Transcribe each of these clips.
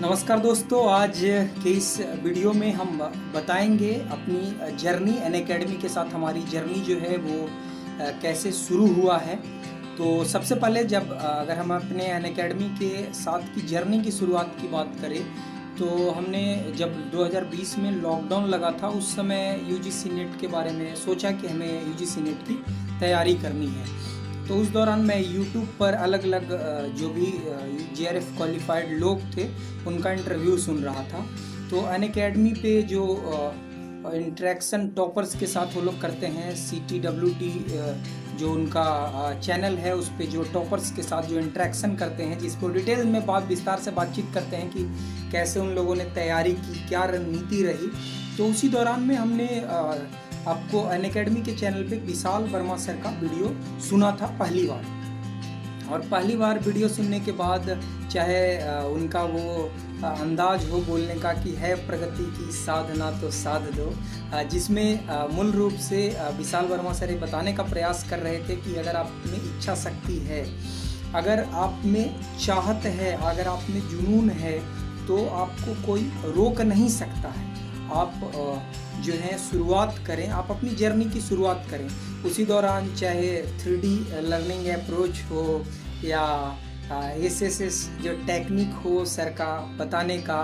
नमस्कार दोस्तों, आज के इस वीडियो में हम बताएंगे अपनी जर्नी अनअकैडमी के साथ। हमारी जर्नी जो है वो कैसे शुरू हुआ है। तो सबसे पहले अगर हम अपने अनअकैडमी के साथ की जर्नी की शुरुआत की बात करें तो हमने जब 2020 में लॉकडाउन लगा था उस समय यूजीसी नेट के बारे में सोचा कि हमें यूजीसी नेट की तैयारी करनी है। तो उस दौरान मैं यूट्यूब पर अलग अलग जो भी जेआरएफ क्वालिफाइड लोग थे उनका इंटरव्यू सुन रहा था। तो अनअकैडमी पे जो इंटरेक्शन टॉपर्स के साथ वो लोग करते हैं, CTWT जो उनका चैनल है, उस पे जो टॉपर्स के साथ जो इंटरेक्शन करते हैं, जिस पर डिटेल में विस्तार से बातचीत करते हैं कि कैसे उन लोगों ने तैयारी की, क्या रणनीति रही। तो उसी दौरान में हमने आपको अनअकैडमी के चैनल पे विशाल वर्मा सर का वीडियो सुना था पहली बार। और पहली बार वीडियो सुनने के बाद चाहे उनका वो अंदाज हो बोलने का कि है प्रगति की साधना तो साध दो, जिसमें मूल रूप से विशाल वर्मा सर ये बताने का प्रयास कर रहे थे कि अगर आप में इच्छा शक्ति है, अगर आप में चाहत है, अगर आप में जुनून है तो आपको कोई रोक नहीं सकता है। आप जो है शुरुआत करें, आप अपनी जर्नी की शुरुआत करें। उसी दौरान चाहे 3D लर्निंग अप्रोच हो या SSS जो टेक्निक हो सर का बताने का,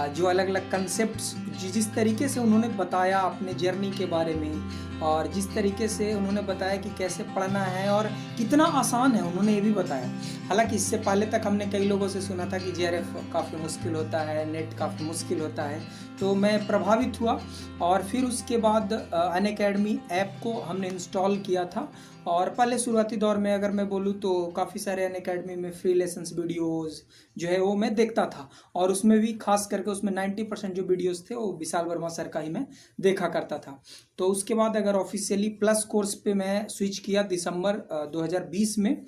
जो अलग अलग कंसेप्ट्स जिस तरीके से उन्होंने बताया अपने जर्नी के बारे में, और जिस तरीके से उन्होंने बताया कि कैसे पढ़ना है और कितना आसान है, उन्होंने ये भी बताया। हालांकि इससे पहले तक हमने कई लोगों से सुना था कि जेआरएफ काफ़ी मुश्किल होता है, नेट काफ़ी मुश्किल होता है। तो मैं प्रभावित हुआ और फिर उसके बाद अनअकैडमी ऐप को हमने इंस्टॉल किया था। और पहले शुरुआती दौर में अगर मैं बोलूँ तो काफ़ी सारे अनअकैडमी में फ्री लेसन्स वीडियोज़ जो है वो मैं देखता था, और उसमें भी खास करके उसमें 90% जो वीडियोज़ थे वो विशाल वर्मा सर का ही मैं देखा करता था। तो उसके बाद अगर ऑफिशियली प्लस कोर्स पे मैं स्विच किया दिसंबर 2020 में,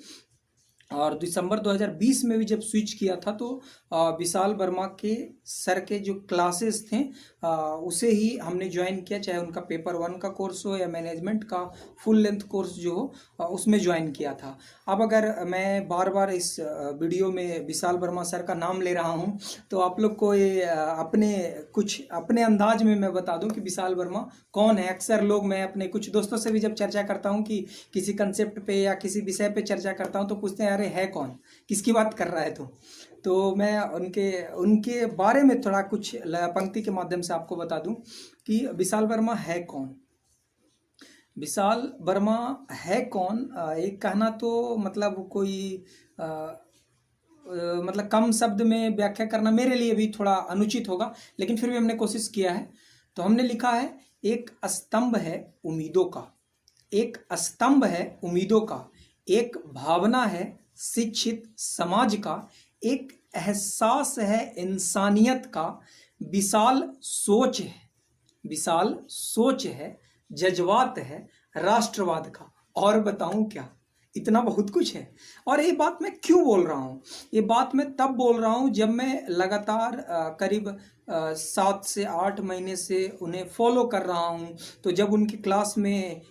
और दिसंबर 2020 में भी जब स्विच किया था तो विशाल वर्मा के सर के जो क्लासेस थे उसे ही हमने ज्वाइन किया, चाहे उनका पेपर 1 का कोर्स हो या मैनेजमेंट का फुल लेंथ कोर्स जो हो उसमें ज्वाइन किया था। अब अगर मैं बार बार इस वीडियो में विशाल वर्मा सर का नाम ले रहा हूं तो आप लोग को ये अपने अंदाज में मैं बता दूं कि विशाल वर्मा कौन है। अक्सर लोग, मैं अपने कुछ दोस्तों से भी जब चर्चा करता हूं कि किसी कंसेप्ट पे या किसी विषय पे चर्चा करता हूं तो पूछते हैं अरे है कौन, किसकी बात कर रहा है तो मैं उनके बारे में थोड़ा कुछ पंक्ति के माध्यम से आपको बता दूं कि विशाल वर्मा है कौन। विशाल वर्मा है कौन, एक कहना तो मतलब कोई मतलब कम शब्द में व्याख्या करना मेरे लिए भी थोड़ा अनुचित होगा, लेकिन फिर भी हमने कोशिश किया है। तो हमने लिखा है, एक स्तंभ है उम्मीदों का, एक स्तंभ है उम्मीदों का, एक भावना है शिक्षित समाज का, एक एहसास है इंसानियत का, विशाल सोच है, विशाल सोच है, जज्बात है राष्ट्रवाद का। और बताऊं क्या, इतना बहुत कुछ है। और ये बात मैं क्यों बोल रहा हूँ, ये बात मैं तब बोल रहा हूँ जब मैं लगातार करीब 7 से 8 महीने से उन्हें फॉलो कर रहा हूँ। तो जब उनकी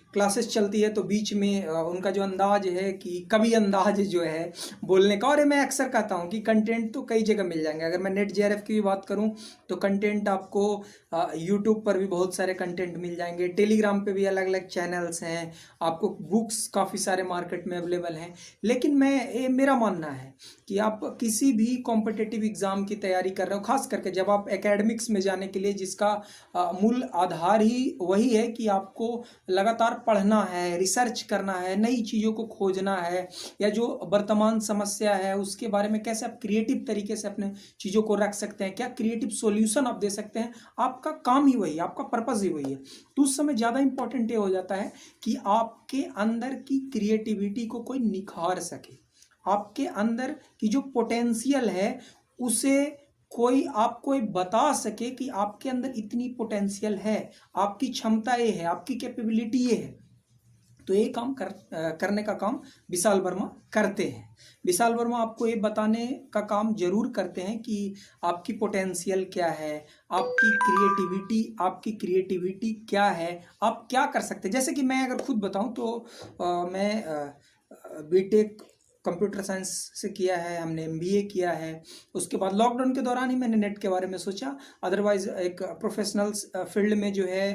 क्लासेस चलती है तो बीच में उनका जो अंदाज है कि कभी अंदाज जो है बोलने का, और मैं अक्सर कहता हूँ कि कंटेंट तो कई जगह मिल जाएंगे। अगर मैं नेट जेआरएफ की भी बात करूँ तो कंटेंट आपको यूट्यूब पर भी बहुत सारे कंटेंट मिल जाएंगे, टेलीग्राम पे भी अलग अलग चैनल्स हैं, आपको बुक्स काफ़ी सारे मार्केट में अवेलेबल हैं। लेकिन मेरा मानना है कि आप किसी भी कॉम्पिटिटिव एग्जाम की तैयारी कर रहे हो, खास करके जब आप एकेडमिक्स में जाने के लिए, जिसका मूल आधार ही वही है कि आपको लगातार पढ़ना है, रिसर्च करना है, नई चीज़ों को खोजना है, या जो वर्तमान समस्या है उसके बारे में कैसे आप क्रिएटिव तरीके से अपने चीज़ों को रख सकते हैं, क्या क्रिएटिव सॉल्यूशन आप दे सकते हैं। आपका काम ही वही है, आपका पर्पस ही वही है। तो उस समय ज़्यादा इंपॉर्टेंट ये हो जाता है कि आपके अंदर की क्रिएटिविटी को कोई निखार सके, आपके अंदर की जो पोटेंशियल है उसे आपको बता सके कि आपके अंदर इतनी पोटेंशियल है, आपकी क्षमता ये है, आपकी कैपेबिलिटी ये है। तो ये काम करने का काम विशाल वर्मा करते हैं। विशाल वर्मा आपको ये बताने का काम जरूर करते हैं कि आपकी पोटेंशियल क्या है, आपकी क्रिएटिविटी क्या है, आप क्या कर सकते हैं। जैसे कि मैं अगर खुद बताऊं तो मैं बीटेक कंप्यूटर साइंस से किया है, हमने एमबीए किया है। उसके बाद लॉकडाउन के दौरान ही मैंने नेट के बारे में सोचा। अदरवाइज एक प्रोफेशनल फील्ड में जो है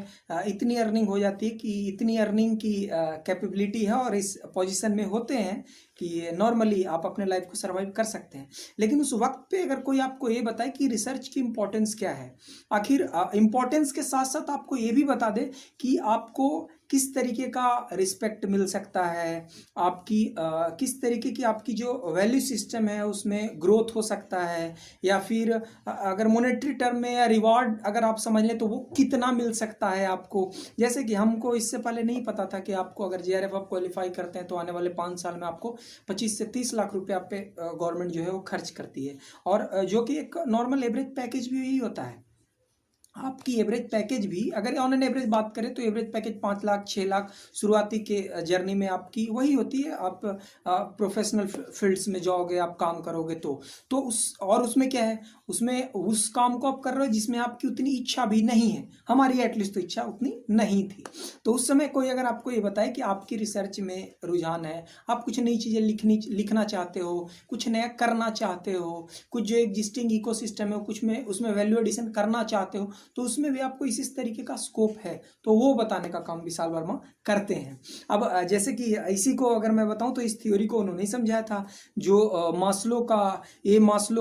इतनी अर्निंग हो जाती है कि इतनी अर्निंग की कैपेबिलिटी है और इस पोजीशन में होते हैं कि नॉर्मली आप अपने लाइफ को सर्वाइव कर सकते हैं। लेकिन उस वक्त पे अगर कोई आपको ये बताए कि रिसर्च की इम्पोर्टेंस क्या है, आखिर इम्पोर्टेंस के साथ साथ आपको ये भी बता दे कि आपको किस तरीके का रिस्पेक्ट मिल सकता है, आपकी किस तरीके की आपकी जो वैल्यू सिस्टम है उसमें ग्रोथ हो सकता है, या फिर अगर मॉनेटरी टर्म में या रिवार्ड अगर आप समझ लें तो वो कितना मिल सकता है आपको। जैसे कि हमको इससे पहले नहीं पता था कि आपको अगर जेआरएफ आप क्वालिफाई करते हैं तो आने वाले 5 साल में आपको 25 से 30 लाख रुपए आप पे गवर्नमेंट जो है वो खर्च करती है, और जो कि एक नॉर्मल एवरेज पैकेज भी यही होता है। आपकी एवरेज पैकेज भी अगर ऑन एन एवरेज बात करें तो एवरेज पैकेज 5 लाख 6 लाख शुरुआती के जर्नी में आपकी वही होती है। आप प्रोफेशनल फील्ड्स में जाओगे, आप काम करोगे तो उसमें क्या है, उसमें उस काम को आप कर रहे हो जिसमें आपकी उतनी इच्छा भी नहीं है। हमारी एटलीस्ट तो इच्छा उतनी नहीं थी। तो उस समय कोई अगर आपको ये बताए कि आपकी रिसर्च में रुझान है, आप कुछ नई चीज़ें लिखना चाहते हो, कुछ नया करना चाहते हो, कुछ जो एग्जिस्टिंग इकोसिस्टम है कुछ में उसमें वैल्यू एडिशन करना चाहते हो, तो उसमें भी आपको इस तरीके का स्कोप है, तो वो बताने का काम विशाल वर्मा करते हैं। अब जैसे कि इसी को अगर मैं बताऊं तो इस थ्योरी को उन्होंने समझाया था, जो मास्लो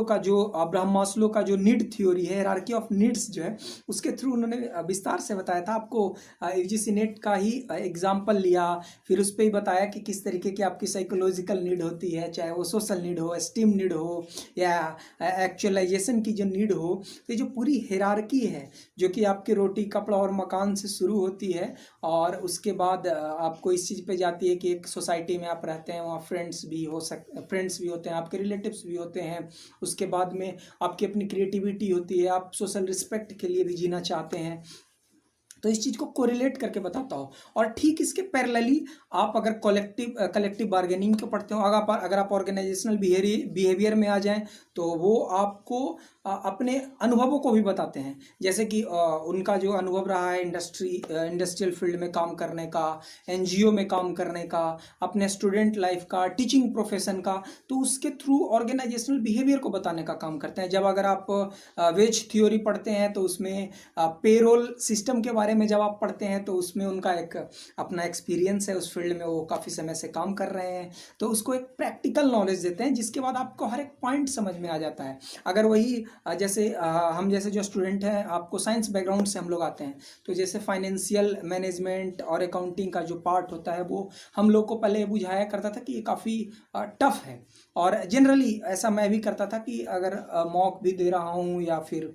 का जो अब्राहम मास्लो का जो नीड थ्योरी है, हायरार्की ऑफ नीड्स जो है, उसके थ्रू उन्होंने विस्तार से बताया था। आपको यूजीसी नेट का ही एग्जाम्पल लिया, फिर उस पर ही बताया कि किस तरीके की आपकी साइकोलॉजिकल नीड होती है, चाहे वो सोशल नीड हो, एस्टीम नीड हो, या एक्चुअलाइजेशन की जो नीड हो। तो ये जो पूरी हायरार्की है जो कि आपके रोटी कपड़ा और मकान से शुरू होती है, और उसके बाद आपको इस चीज़ पे जाती है कि एक सोसाइटी में आप रहते हैं, वहाँ फ्रेंड्स भी होते हैं, आपके रिलेटिव्स भी होते हैं। उसके बाद में आपकी अपनी क्रिएटिविटी होती है, आप सोशल रिस्पेक्ट के लिए भी जीना चाहते हैं। तो इस चीज़ को कोरिलेट करके बताता हूँ। और ठीक इसके पैरेलली आप अगर कलेक्टिव बार्गेनिंग को पढ़ते हो, अगर आप ऑर्गेनाइजेशनल बिहेवियर में आ जाएं तो वो आपको अपने अनुभवों को भी बताते हैं। जैसे कि उनका जो अनुभव रहा है इंडस्ट्रियल फील्ड में काम करने का, एनजीओ में काम करने का, अपने स्टूडेंट लाइफ का, टीचिंग प्रोफेशन का, तो उसके थ्रू ऑर्गेनाइजेशनल बिहेवियर को बताने का काम करते हैं। जब अगर आप वेज थ्योरी पढ़ते हैं तो उसमें पेरोल सिस्टम के बारे में जब आप पढ़ते हैं तो उसमें उनका एक अपना एक्सपीरियंस है उस फील्ड में, वो काफ़ी समय से काम कर रहे हैं, तो उसको एक प्रैक्टिकल नॉलेज देते हैं, जिसके बाद आपको हर एक पॉइंट समझ में आ जाता है। अगर वही जैसे हम जैसे जो स्टूडेंट हैं, आपको साइंस बैकग्राउंड से हम लोग आते हैं, तो जैसे फाइनेंशियल मैनेजमेंट और अकाउंटिंग का जो पार्ट होता है वो हम लोग को पहले बुझाया करता था कि ये काफ़ी टफ है। और जनरली ऐसा मैं भी करता था कि अगर मॉक भी दे रहा हूँ या फिर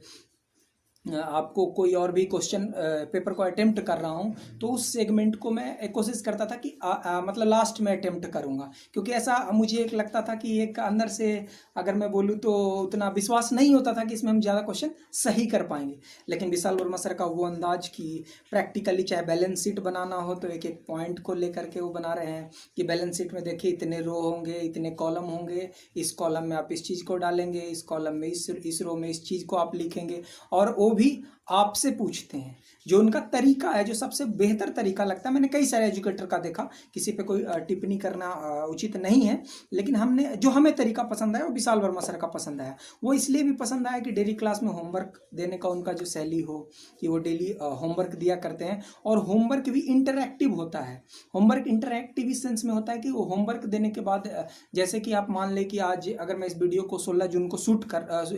आपको कोई और भी क्वेश्चन पेपर को अटेम्प्ट कर रहा हूँ तो उस सेगमेंट को मैं कोशिश करता था कि मतलब लास्ट में अटेम्प्ट करूँगा, क्योंकि ऐसा मुझे एक लगता था कि एक अंदर से अगर मैं बोलूँ तो उतना विश्वास नहीं होता था कि इसमें हम ज़्यादा क्वेश्चन सही कर पाएंगे। लेकिन विशाल वर्मा सर का वो अंदाज कि प्रैक्टिकली चाहे बैलेंस शीट बनाना हो तो एक एक पॉइंट को लेकर के वो बना रहे हैं कि बैलेंस शीट में देखिए इतने रो होंगे, इतने कॉलम होंगे, इस कॉलम में आप इस चीज़ को डालेंगे, इस कॉलम में इस रो में इस चीज़ को आप लिखेंगे, और वो भी आपसे पूछते हैं। जो उनका तरीका है, जो सबसे बेहतर तरीका लगता है, मैंने कई सारे एजुकेटर का देखा, किसी पे कोई टिप्पणी करना उचित नहीं है, लेकिन हमें तरीका पसंद आया वो विशाल वर्मा सर का पसंद आया। वो इसलिए भी पसंद आया कि डेली क्लास में होमवर्क देने का उनका जो शैली हो कि वो डेली होमवर्क दिया करते हैं, और होमवर्क भी इंटरैक्टिव होता है। होमवर्क इंटरैक्टिव इस सेंस में होता है कि वो होमवर्क देने के बाद जैसे कि आप मान लें कि आज अगर मैं इस वीडियो को 16 जून को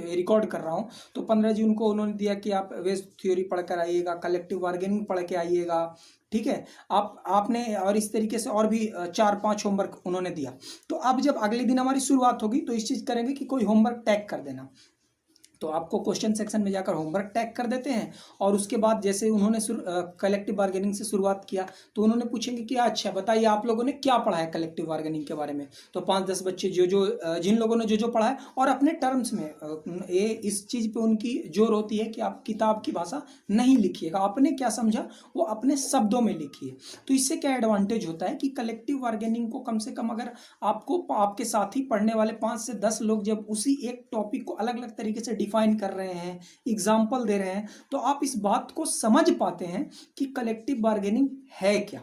रिकॉर्ड कर रहा हूँ, तो 15 जून को उन्होंने दिया कि आप वेज थ्योरी पढ़ कर आइएगा, कलेक्टिव बार्गेनिंग पढ़ के आइएगा, ठीक है। आपने और इस तरीके से और भी 4-5 होमवर्क उन्होंने दिया। तो अब जब अगले दिन हमारी शुरुआत होगी तो इस चीज़ करेंगे कि कोई होमवर्क टैग कर देना, तो आपको क्वेश्चन सेक्शन में जाकर होमवर्क टैग कर देते हैं। और उसके बाद जैसे उन्होंने कलेक्टिव बार्गेनिंग से शुरुआत किया तो उन्होंने पूछेंगे कि अच्छा बताइए आप लोगों ने क्या पढ़ा है कलेक्टिव बार्गेनिंग के बारे में। तो 5-10 बच्चे जिन लोगों ने जो पढ़ा है, और अपने टर्म्स में, ये इस चीज़ पे उनकी जोर होती है कि आप किताब की भाषा नहीं लिखिएगा, आपने क्या समझा वो अपने शब्दों में लिखिए। तो इससे क्या एडवांटेज होता है कि कलेक्टिव बार्गेनिंग को कम से कम अगर आपको आपके साथ ही पढ़ने वाले 5 से 10 लोग जब उसी एक टॉपिक को अलग अलग तरीके से डिफाइन कर रहे हैं, एग्जाम्पल दे रहे हैं, तो आप इस बात को समझ पाते हैं कि कलेक्टिव बार्गेनिंग है क्या।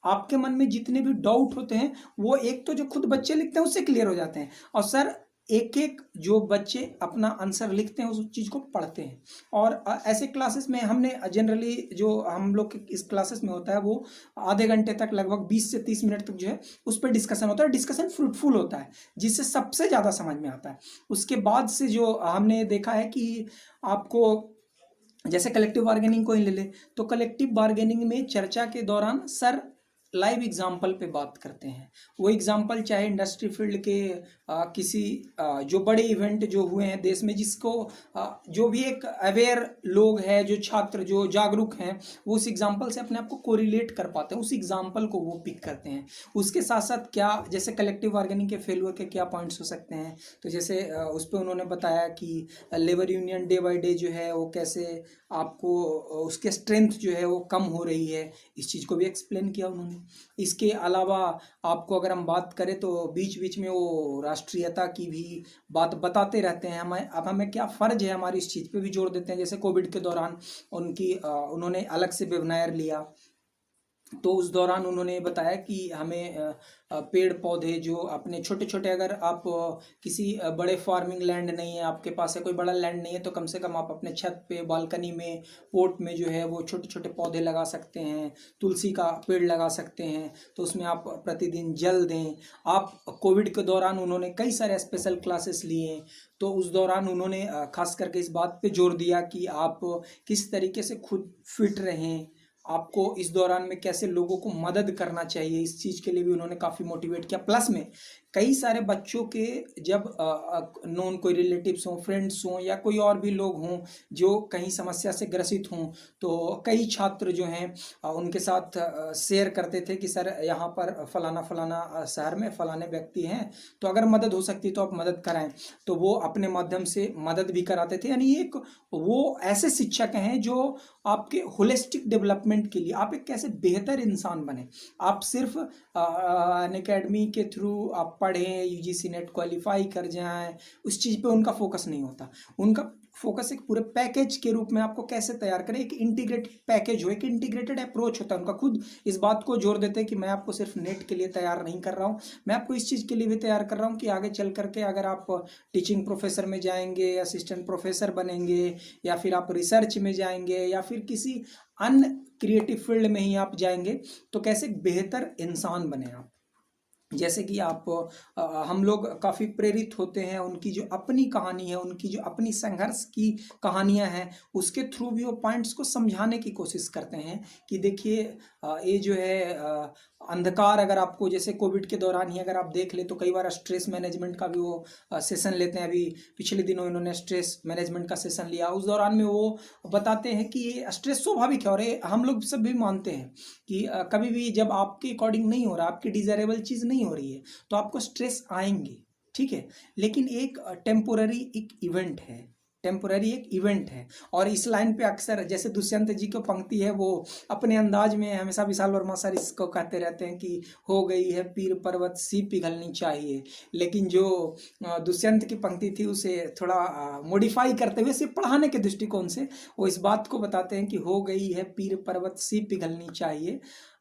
आपके मन में जितने भी डाउट होते हैं वो एक तो जो खुद बच्चे लिखते हैं उससे क्लियर हो जाते हैं, और सर एक एक जो बच्चे अपना आंसर लिखते हैं उस चीज़ को पढ़ते हैं। और ऐसे क्लासेस में हमने जनरली जो हम लोग इस क्लासेस में होता है वो आधे घंटे तक लगभग 20 से 30 मिनट तक जो है उस पर डिस्कशन होता है। डिस्कशन फ्रूटफुल होता है जिससे सबसे ज़्यादा समझ में आता है। उसके बाद से जो हमने देखा है कि आपको जैसे कलेक्टिव बार्गेनिंग को ही ले ले, तो कलेक्टिव बार्गेनिंग में चर्चा के दौरान सर लाइव एग्जाम्पल पे बात करते हैं। वो एग्जाम्पल चाहे इंडस्ट्री फील्ड के किसी जो बड़े इवेंट जो हुए हैं देश में, जिसको जो भी एक अवेयर लोग हैं, जो छात्र जो जागरूक हैं, वो उस एग्जाम्पल से अपने आप को कोरिलेट कर पाते हैं, उस एग्जाम्पल को वो पिक करते हैं। उसके साथ साथ क्या जैसे कलेक्टिव बार्गेनिंग के फेल्यूर के क्या पॉइंट्स हो सकते हैं, तो जैसे उस पर उन्होंने बताया कि labour union day by day जो है वो कैसे आपको उसके स्ट्रेंथ जो है वो कम हो रही है, इस चीज़ को भी एक्सप्लेन किया उन्होंने। इसके अलावा आपको अगर हम बात करें तो बीच बीच में वो राष्ट्रीयता की भी बात बताते रहते हैं। अब हमें क्या फ़र्ज है, हमारी इस चीज़ पे भी जोर देते हैं। जैसे कोविड के दौरान उन्होंने अलग से वेबिनार लिया, तो उस दौरान उन्होंने बताया कि हमें पेड़ पौधे जो अपने छोटे छोटे, अगर आप किसी बड़े फार्मिंग लैंड नहीं है आपके पास, है कोई बड़ा लैंड नहीं है, तो कम से कम आप अपने छत पे, बालकनी में, पोर्ट में जो है वो छोटे छोटे पौधे लगा सकते हैं, तुलसी का पेड़ लगा सकते हैं, तो उसमें आप प्रतिदिन जल दें। आप कोविड के दौरान उन्होंने कई सारे स्पेशल क्लासेस लिए, तो उस दौरान उन्होंने खास करके इस बात पे जोर दिया कि आप किस तरीके से खुद फिट रहें, आपको इस दौरान में कैसे लोगों को मदद करना चाहिए, इस चीज़ के लिए भी उन्होंने काफ़ी मोटिवेट किया। प्लस में कई सारे बच्चों के जब नॉन कोई रिलेटिव्स हों, फ्रेंड्स हों, या कोई और भी लोग हों जो कहीं समस्या से ग्रसित हों, तो कई छात्र जो हैं उनके साथ शेयर करते थे कि सर यहाँ पर फलाना फलाना शहर में फलाने व्यक्ति हैं, तो अगर मदद हो सकती तो आप मदद कराएं। तो वो अपने माध्यम से मदद भी कराते थे। यानी एक वो ऐसे शिक्षक हैं जो आपके होलिस्टिक डेवलपमेंट के लिए, आप एक कैसे बेहतर इंसान बने। आप सिर्फ अनअकैडमी के थ्रू आप पढ़ें, यूजीसी नेट क्वालिफाई कर जाएं, उस चीज़ पे उनका फोकस नहीं होता। उनका फोकस एक पूरे पैकेज के रूप में आपको कैसे तैयार करें, एक इंटीग्रेटेड पैकेज हो, एक इंटीग्रेटेड अप्रोच होता है उनका। खुद इस बात को जोर देते हैं कि मैं आपको सिर्फ नेट के लिए तैयार नहीं कर रहा हूँ, मैं आपको इस चीज़ के लिए भी तैयार कर रहा हूँ कि आगे चल करके अगर आप टीचिंग प्रोफेसर में जाएंगे, असिस्टेंट प्रोफेसर बनेंगे, या फिर आप रिसर्च में जाएंगे, या फिर किसी अन्य क्रिएटिव फील्ड में ही आप जाएंगे, तो कैसे बेहतर इंसान बने आप। जैसे कि आप हम लोग काफ़ी प्रेरित होते हैं, उनकी जो अपनी कहानी है, उनकी जो अपनी संघर्ष की कहानियां हैं, उसके थ्रू भी वो पॉइंट्स को समझाने की कोशिश करते हैं कि देखिए ये जो है अंधकार, अगर आपको जैसे कोविड के दौरान ही अगर आप देख ले तो कई बार स्ट्रेस मैनेजमेंट का भी वो सेशन लेते हैं। अभी पिछले दिनों इन्होंने स्ट्रेस मैनेजमेंट का सेशन लिया, उस दौरान में वो बताते हैं कि ये स्ट्रेस स्वाभाविक है, और ये हम लोग सब भी मानते हैं कि कभी भी जब आपके अकॉर्डिंग नहीं हो रहा, आपकी डिजायरेबल चीज़ नहीं हो रही है, तो आपको स्ट्रेस आएंगे, ठीक है, लेकिन एक टेम्पोररी एक इवेंट है, टेम्पोररी एक इवेंट है। और इस लाइन पे अक्सर जैसे दुष्यंत जी की पंक्ति है, वो अपने अंदाज में हमेशा विशाल वर्मा सर इसको कहते रहते हैं कि हो गई है पीर पर्वत सी पिघलनी चाहिए, लेकिन जो दुष्यंत की पंक्ति थी उसे थोड़ा मॉडिफाई करते हुए सिर्फ पढ़ाने के दृष्टिकोण से वो इस बात को बताते हैं कि हो गई है पीर पर्वत सी पिघलनी चाहिए,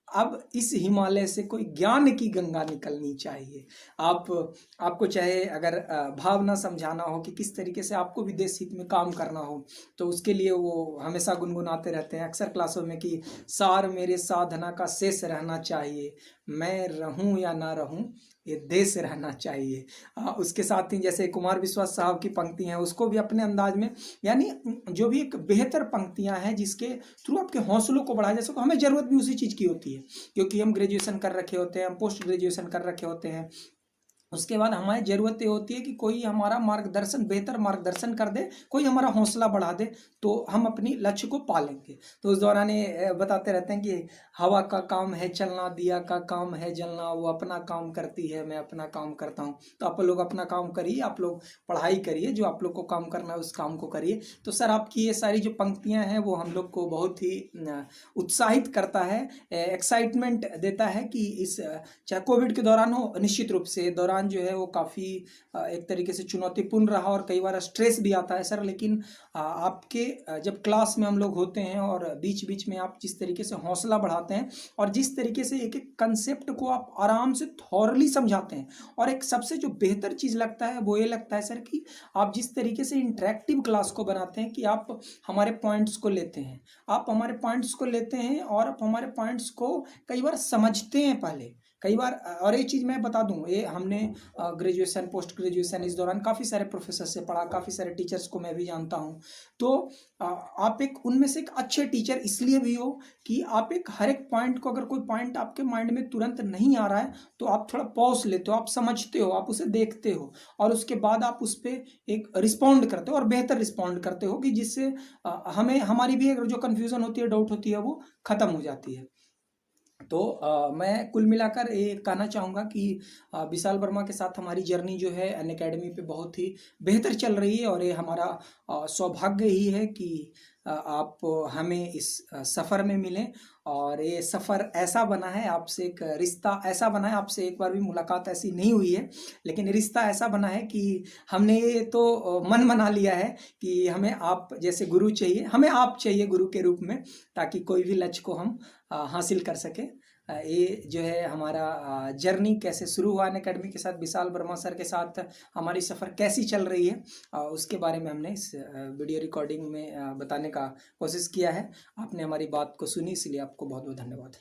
अब इस हिमालय से कोई ज्ञान की गंगा निकलनी चाहिए। आपको चाहे अगर भावना समझाना हो कि किस तरीके से आपको भी देश हित में काम करना हो, तो उसके लिए वो हमेशा गुनगुनाते रहते हैं अक्सर क्लासों में कि सार मेरे साधना का शेष रहना चाहिए, मैं रहूं या ना रहूं ये देश रहना चाहिए। उसके साथ ही जैसे कुमार विश्वास साहब की पंक्ति हैं, उसको भी अपने अंदाज में, यानी जो भी एक बेहतर पंक्तियां हैं जिसके थ्रू आपके हौसलों को बढ़ाया जा सके। हमें जरूरत भी उसी चीज़ की होती है, क्योंकि हम ग्रेजुएशन कर रखे होते हैं, हम पोस्ट ग्रेजुएशन कर रखे होते हैं, उसके बाद हमारी ज़रूरत ये होती है कि कोई हमारा मार्गदर्शन, बेहतर मार्गदर्शन कर दे, कोई हमारा हौसला बढ़ा दे, तो हम अपनी लक्ष्य को पालेंगे। तो उस दौरान ये बताते रहते हैं कि हवा का काम है चलना, दिया का काम है जलना, वो अपना काम करती है मैं अपना काम करता हूँ। तो आप लोग अपना काम करिए, आप लोग पढ़ाई करिए, जो आप लोग को काम करना है उस काम को करिए। तो सर आपकी ये सारी जो पंक्तियाँ हैं वो हम लोग को बहुत ही उत्साहित करता है, एक्साइटमेंट देता है कि इस चाहे कोविड के दौरान हो, निश्चित रूप से दौरान दौरान जो है वो काफ़ी एक तरीके से चुनौतीपूर्ण रहा और कई बार स्ट्रेस भी आता है सर। लेकिन आपके जब क्लास में हम लोग होते हैं और बीच बीच में आप जिस तरीके से हौसला बढ़ाते हैं और जिस तरीके से एक एक कंसेप्ट को आप आराम से थॉरली समझाते हैं, और एक सबसे जो बेहतर चीज़ लगता है वो ये लगता है सर कि आप जिस तरीके से इंटरेक्टिव क्लास को बनाते हैं कि आप हमारे पॉइंट्स को लेते हैं, आप हमारे पॉइंट्स को लेते हैं और आप हमारे पॉइंट्स को कई बार समझते हैं पहले, कई बार। और एक चीज़ मैं बता दूं, ये हमने ग्रेजुएशन पोस्ट ग्रेजुएशन इस दौरान काफ़ी सारे प्रोफेसर से पढ़ा, काफ़ी सारे टीचर्स को मैं भी जानता हूं। तो आप एक उनमें से एक अच्छे टीचर इसलिए भी हो कि आप एक हर एक पॉइंट को, अगर कोई पॉइंट आपके माइंड में तुरंत नहीं आ रहा है तो आप थोड़ा पॉज लेते हो, आप समझते हो, आप उसे देखते हो और उसके बाद आप उस पर एक रिस्पॉन्ड करते हो और बेहतर रिस्पॉन्ड करते हो कि जिससे हमें हमारी भी जो कन्फ्यूज़न होती है, डाउट होती है, वो ख़त्म हो जाती है। तो मैं कुल मिलाकर ये कहना चाहूँगा कि विशाल वर्मा के साथ हमारी जर्नी जो है अनअकैडमी पे बहुत ही बेहतर चल रही है और ये हमारा सौभाग्य ही है कि आप हमें इस सफ़र में मिलें। और ये सफ़र ऐसा बना है, आपसे एक रिश्ता ऐसा बना है, आपसे एक बार भी मुलाकात ऐसी नहीं हुई है, लेकिन रिश्ता ऐसा बना है कि हमने ये तो मन बना लिया है कि हमें आप जैसे गुरु चाहिए, हमें आप चाहिए गुरु के रूप में, ताकि कोई भी लक्ष्य को हम हासिल कर सके। ये जो है हमारा जर्नी कैसे शुरू हुआ अनअकैडमी के साथ, विशाल वर्मा सर के साथ हमारी सफ़र कैसी चल रही है, उसके बारे में हमने इस वीडियो रिकॉर्डिंग में बताने का कोशिश किया है। आपने हमारी बात को सुनी, इसलिए आपको बहुत बहुत धन्यवाद।